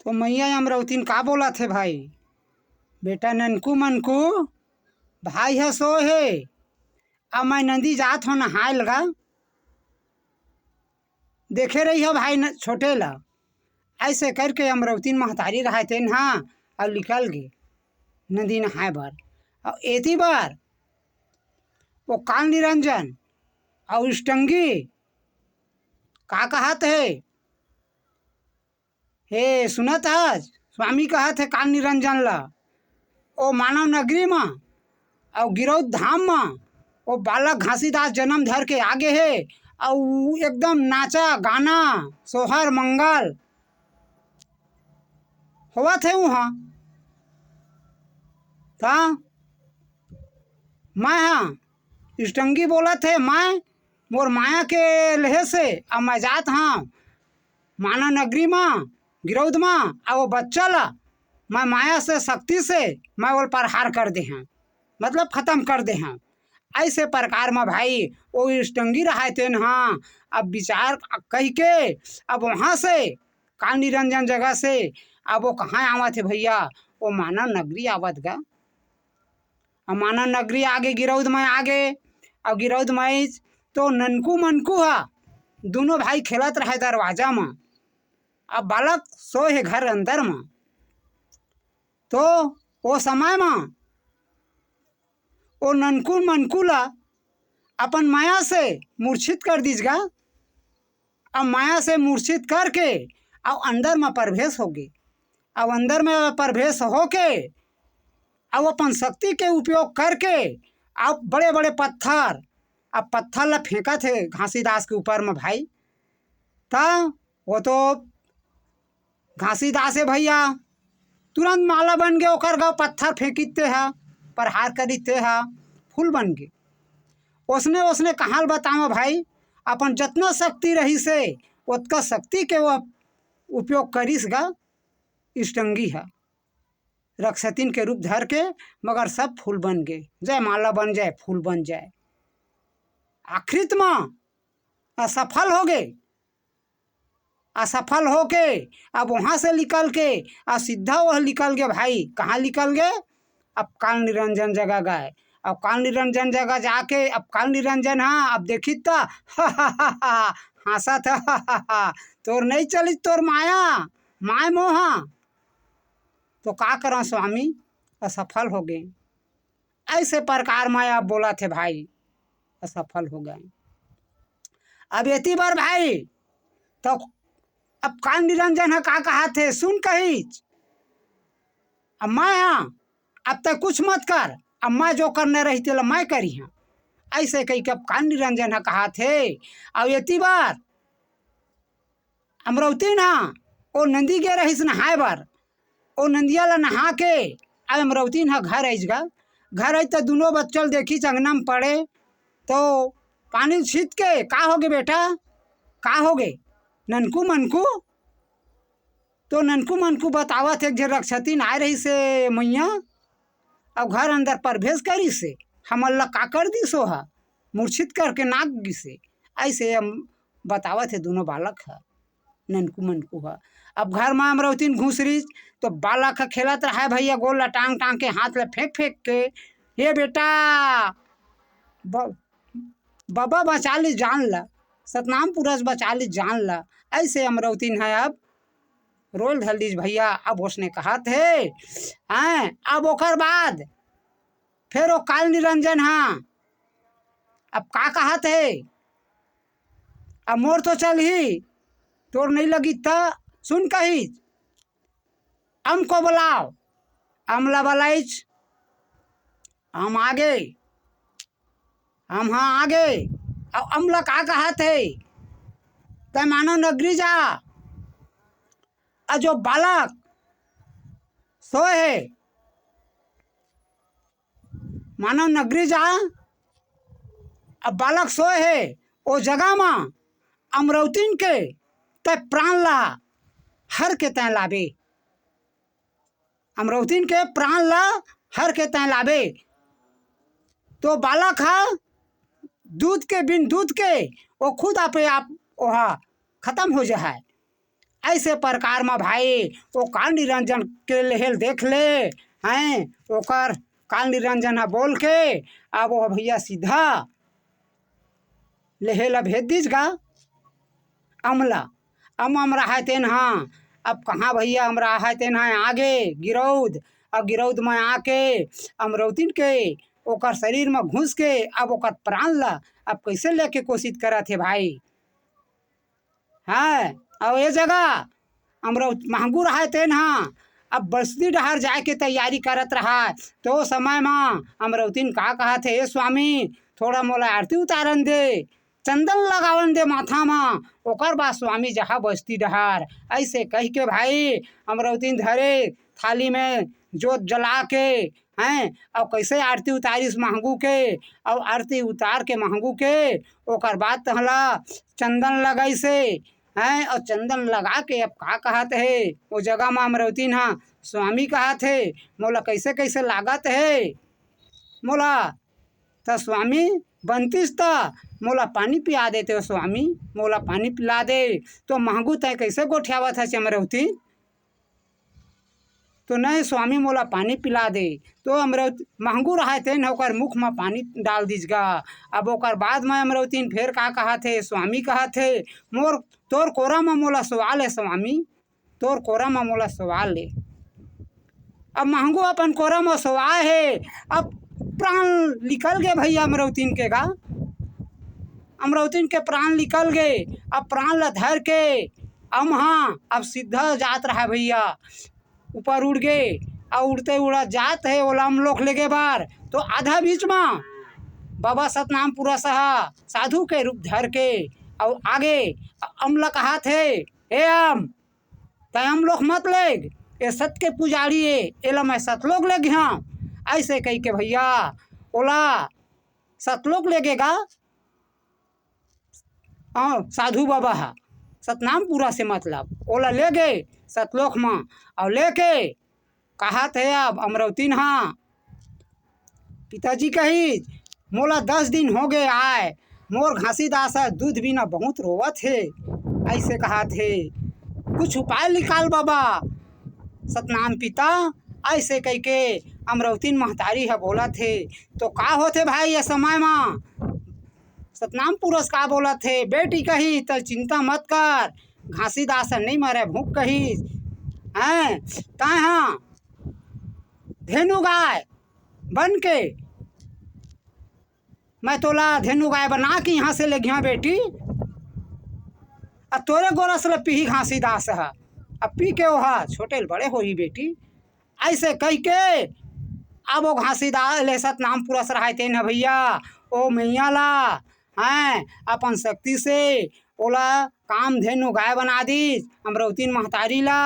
तो मैया अमरवतीन का बोला थे भाई, बेटा ननकू मनकू भाई है सो है, अब मैं नदी जात हो नहाए लगा, देखे रही हो भाई न छोटे ला। ऐसे करके अमरवतीन महतारी रहा थे ना, और निकल गए नदी नहाए बार। और एती बार वो काल निरंजन और इष्टंगी का कहत है, हे सुनत आज स्वामी कहत है काल निरंजन ला, ओ मानव नगरी में और गिरौद धाम में वो बालक घासीदास जन्म धर के आगे है, और एकदम नाचा गाना सोहर मंगल हुआ थे वहाँ। था मैं हाँ इष्टंगी बोला थे, मैं मोर माया के लहे से अब मैं जात हाँ मानव नगरी में गिरौद में, और वो बच्चा ला मैं माया से शक्ति से मैं वो प्रहार कर दे हैं, मतलब ख़त्म कर दे हैं। ऐसे प्रकार में भाई वो इष्टंगी रहे थे हाँ। अब विचार कह के अब वहाँ से काल निरंजन जगह से अब वो कहाँ आवा थे भैया, वो मानव नगरी आवत गा। अब मानव नगरी आगे गिरौद में आगे, और गिरौद में तो ननकू मनकू हा दोनों भाई खेलत रहे दरवाजा में। अब बालक सोए है घर अंदर में। तो वो समय में वो ननकू मनकू ला अपन माया से मूर्छित कर दीजगा। अब माया से मूर्छित करके अब अंदर में प्रवेश हो गए। अब अंदर में प्रवेश होके अब अपन शक्ति के उपयोग करके अब बड़े बड़े पत्थर, अब पत्थर ला फेंका थे घासीदास के ऊपर में भाई। था वो तो घासीदास है भैया, तुरंत माला बन गए, ओकर गाँव पत्थर फेंकिते है, प्रहार करीते है, फूल बन गए। उसने उसने कहाँ बताओ भाई, अपन जितना शक्ति रही से उतना शक्ति के वो उपयोग करीस गा। इष्टंगी है रक्षतिन के रूप धर के, मगर सब फूल बन गए, जय माला बन जाए फूल बन जाए। आखिरत में असफल हो गए। असफल हो के अब वहाँ से निकल के सीधा वह निकल गए भाई, कहाँ निकल गए, अब काल निरंजन जगह गए। अब काल निरंजन जगह जाके अब काल निरंजन हाँ अब देखी तो हंसा था तोर नहीं चली तोर माया माय मोहा। तो का करा स्वामी, असफल हो गए। ऐसे प्रकार में अब बोला थे भाई असफल हो गए। अब एती बार भाई तो अब काल निरंजन है का कहा थे सुन कही, अब मैं हाँ अब तक कुछ मत कर, अब मैं जो करने रही थी मैं करी हाँ। ऐसे कही के अब काल निरंजन है कहा थे। अब एती बार अमरवती ना वो नंदी गे रही नहाए बार, वो नंदिया ला नहा के अब अमरवती ना घर आईगा। घर आई तो दोनों बच्चल देखी अंगना में पड़े, तो पानी छीट के का हो गए बेटा, का हो गए ननकू मनकू। तो ननकू मनकू बतावा थे जे रक्षतिन आए रही से मैया, अब घर अंदर प्रवेश करी से हमल ला का कर दी सो हा मूर्छित करके नाक गिसे। ऐसे हम बतावा थे दोनों बालक है ननकू मनकू है। अब घर में अमरवतीन घुस रही तो बालक खेलत रहा भैया, गोल ला टांग टांग के हाथ ला फेंक फेंक के, ये बेटा बाबा बचा ली जान ला, सतनाम पुरष बचा ली जान ला। ऐसे अमरवतीन है अब रोल धल दीज भैया। अब उसने कहा थे हैं, अब ओकर बाद फिर वो काल निरंजन हाँ अब का कहा थे, अब मोर तो चल ही तोर नहीं लगी था सुन कही, अम को बुलाओ, अमला बलाइच हम आगे, हम हाँ आगे। अब अमला का कहा थे तय मानो नगरी जा, जो बालक सोए है मानव नगरी जा। अब बालक सोए है वो जगह में अमरवतीन के तय प्राण ला हर के तय लावे, अमरवतीन के प्राण ला हर के तय लावे। तो बालक है दूध के बिन दूध के वो खुद आपे आप वहाँ खत्म हो जाए। ऐसे प्रकार में भाई वो काल निरंजन के लेहल देख ले हैं ओकर काल निरंजन ह बोल के अब वो भैया सीधा लेहेला भेज दीजगा अमला अम रहा तेन हाँ अब कहाँ भैया हम रहा तेन हाँ आगे गिरौद अब गिरौद में आके अमरौतीन के ओकर शरीर में घुस के अब ओकर प्राण ला अब कैसे लेके कोशिश करा थे भाई है और ये जगह अमरौत महंगू रहा तेन हाँ अब बस्ती डहर जाए के तैयारी करत रहा तो समय में अमरौतीन का कहा थे ए स्वामी थोड़ा मोला आरती उतारन दे चंदन लगावन दे माथा में ओकर बाद स्वामी जहाँ बस्ती डहार ऐसे कह के भाई अमरौतीन धरे थाली में जोत जला के हैं और कैसे आरती उतारिस महंगू के और आरती उतार के महंगू के ओकर बाद तहला चंदन लगैसे हैं और चंदन लगा के अब का कहत है वो जगह में अमरौतीन हाँ स्वामी कहत है मोला कैसे कैसे लागत है मोला तो स्वामी बनतीस त मोला पानी पिला देते हो स्वामी मोला पानी पिला दे तो महंगू तय कैसे गोठियावत है अमरौती तो नहीं स्वामी मोला पानी पिला दे तो अमरौती महंगू रहा थे न ओकर मुख में पानी डाल दीजगा अब ओकर बाद में अमरौतीन फिर का कहा थे स्वामी कहा थे मोर तोर कोरा में मोला सवाल है स्वामी तोर कोरा में मोला सवाल है अब महंगू अपन कोरा में सवाल है अब प्राण निकल गए भैया अमरौतीन के गा अमरौतीन के प्राण निकल गए अब प्राण ला धर के अब हाँ अब सीधा जात रहा भैया ऊपर उड़ गए और उड़ते उड़ा जात है ओला हम लोग लेगे बार तो आधा बीच में बाबा सतनाम पूरा सहा साधु के रूप धर के और आगे अमला कहा थे ए अम तय हम लोग मत लेग ये सत के पुजारी है एला मैं सतलोक ले गया ऐसे कह के भैया ओला सतलोक लेगेगा साधु बाबा है सतनाम पूरा से मतलब ओला ले गए सतलोक में और लेके कहा थे अब अमरौतीन हाँ पिताजी कही मोला 10 दिन हो गए आए मोर घासीदास है दूध बिना बहुत रोवत है ऐसे कहा थे कुछ उपाय निकाल बाबा सतनाम पिता ऐसे कह के अमरौतीन महतारी है बोला थे तो का होते भाई ये समय में सतनाम पुरुष का बोला थे बेटी कही तो चिंता मत कर घासीदास नहीं मरे भूख कही हैं ताए हाँ धेनु गाय बन के मैं तोला धेनु गाय बना के यहाँ से ले गया बेटी अब तोरे गोरस ल पीही घासीदास है अब पी के वहा छोटे बड़े हो ही बेटी ऐसे कह के अब वो घासीदास ले सतनाम पुरुष रहते न भैया ओ मैया ला हैं अपन शक्ति से ओला काम धेनु गाय बना दी अमरौतीन महतारी ला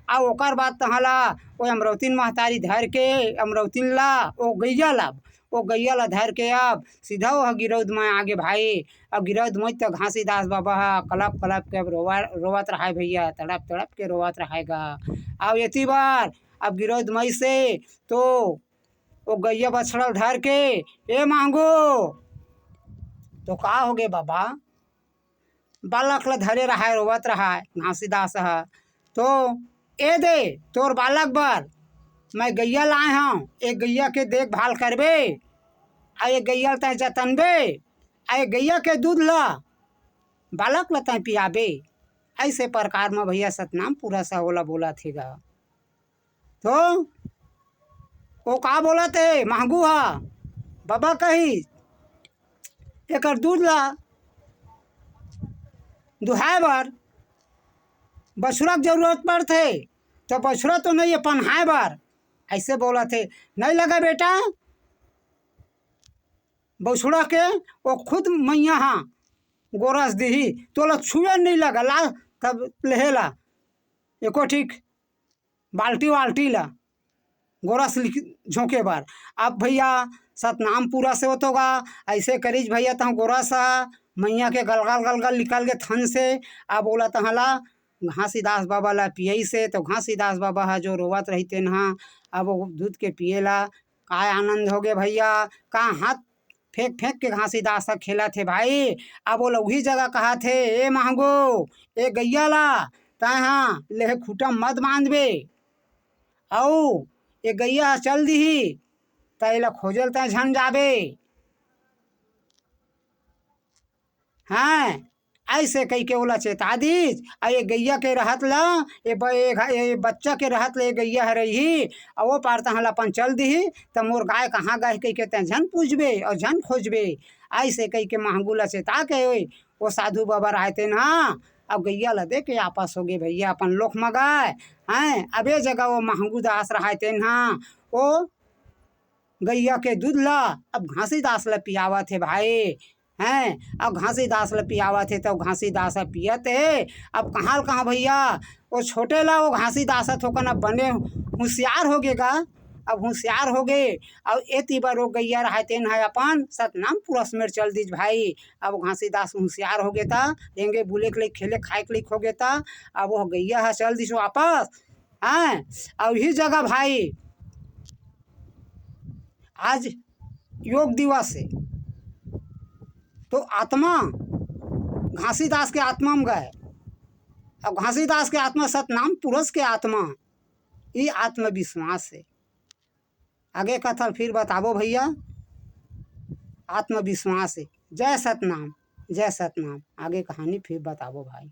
आ ओकर बाद तहला वो अमरौतीन महतारी धर के अमरौतीन ला ओ गैया ला धर के अब सीधा वो गिरौद में आगे भाई अब गिरौद में तो घासीदास बाबा कलप कलप के अब रोवत रहा है भैया तड़प तड़प के रोवत रहेगा अब ये बार अब गिरौद मई से तो वो गैया बछड़ल धर के ए मांगो तो का हो गए बाबा बालक ला धरे रहा है रोवत रहा है घासीदास है तो ए दे तोर बालक बर मैं गैया लाए हूँ एक गैया के देखभाल करबे आ एक गैया तय जतनबे आ एक गैया के दूध ला बालक ला तय पियाबे ऐसे प्रकार में भैया सतनाम पूरा सा ओला बोला थेगा तो वो का बोला थे महंगू हा बाबा कही एक दूध ला दुहाए बार बछड़ा की जरूरत पड़ते तो बछड़ा तो नहीं अपन हाय बार ऐसे बोला थे नहीं लगा बेटा बछड़ा के वो खुद मैया हाँ गोरस दी तो ला छुए नहीं लगा ला तब लहेला एको ठीक बाल्टी वाल्टी ला गोरस झोंके बार अब भैया सतनाम पूरा से होतोगा ऐसे करीज भैया तहाँ गोरस मैया के गलगल गलगल निकल के थन से अब बोला तहला घासीदास बाबा ला पियई से तो घासीदास बाबा है जो रोवत रहते नहा अब वो दूध के पिएला का आनंद हो गए भैया का हाथ फेंक फेंक के घासीदास खेला थे भाई अब वो वही जगह कहा थे ए महंगो ए गैया ला तय हाँ लेह खूटा मत बांधबे औ ये गैया चल दिही तैला खोजल तय झन जाबे। हाँ ऐसे कही के ओला चेता दीज आ ये गैया के रहत ला ये बच्चा के रहत ले गैया है रही और वो पार तहाँ अपन चल दिही त मोर गाय कहाँ गए कही के तय झन पूछबे और झन खोजबे। ऐसे कही के महंगू ला चेता के वो साधु बाबा रहते ना अब गैया ला दे के आपस हो गए भैया अपन लोक मगाए हैं। अब ये जगह वो महंगू दास रहते ना वो गैया के दूध ला अब घासी दास ला पियावत है भाई हैं। अब घासी दास ला पियावत है तो घासी दास पियत है। अब कहाँ भैया वो छोटे ला वो घासी दास थोकन अब बने होशियार हो गएगा अब होशियार हो गए। अब एती बार वो गैया रहते न अपन सतनाम पुरस में चल दीज भाई। अब घासी दास होशियार हो गए था लेंगे बुले के लिए खेले खाए के लिए हो गया था। अब वो गैया है चल दीस वापस हैं। अब ही जगह भाई आज योग दिवस है तो आत्मा घासीदास के आत्मा में गए। अब घासीदास के आत्मा सतनाम पुरुष के आत्मा ये आत्मविश्वास है। आगे कथा फिर बताबो भैया आत्मविश्वास है। जय सतनाम आगे कहानी फिर बताबो भाई।